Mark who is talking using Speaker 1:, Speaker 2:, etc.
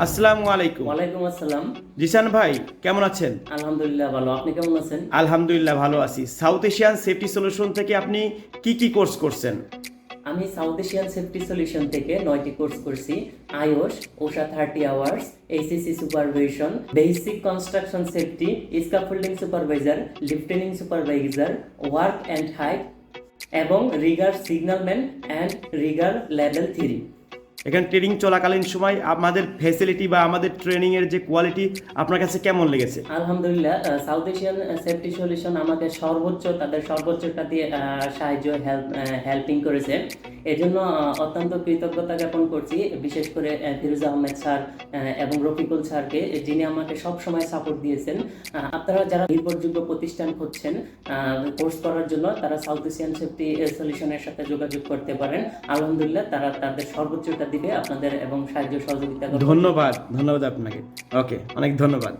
Speaker 1: আসসালামু আলাইকুম।
Speaker 2: ওয়ালাইকুম আসসালাম।
Speaker 1: জিসান ভাই কেমন আছেন?
Speaker 2: আলহামদুলিল্লাহ ভালো। আপনি কেমন আছেন?
Speaker 1: আলহামদুলিল্লাহ ভালো আছি। সাউথ এশিয়ান সেফটি সলিউশন থেকে আপনি কি কোর্স করছেন?
Speaker 2: আমি সাউথ এশিয়ান সেফটি সলিউশন থেকে 9টি কোর্স করছি। আইওস, ওশা 30 আওয়ার্স, এইসিসি supervision, basic construction safety, scaffolding supervisor, lifting supervisor, work and height এবং rigger signalman and rigger level 3।
Speaker 1: এখানে ট্রেনিং চলাকালীন সময় আমাদের ফ্যাসিলিটি বা আমাদের ট্রেনিং এর যে কোয়ালিটি আপনার কাছে কেমন লেগেছে?
Speaker 2: আলহামদুলিল্লাহ, সাউথ এশিয়ান সেফটি সলিউশন আমাকে তাদের সর্বোচ্চটা দিয়ে সাহায্য হেল্পিং করেছে। এজন্য অত্যন্ত কৃতজ্ঞতা জ্ঞাপন করছি, বিশেষ করে ফিরোজ আহমেদ স্যার এবং রফিকুল স্যারকে, যিনি আমাকে সব সময় সাপোর্ট দিয়েছেন। আপনারা যারা নির্ভরযোগ্য প্রতিষ্ঠান খুঁজছেন কোর্স করার জন্য, তারা সাউথ এশিয়ান সেফটি সলিউশনের সাথে যোগাযোগ করতে পারেন। আলহামদুলিল্লাহ, তারা তাদের সর্বোচ্চটা দিবে আপনাদের এবং সাহায্য সহযোগিতা করবে।
Speaker 1: ধন্যবাদ আপনাকে। ওকে, অনেক ধন্যবাদ।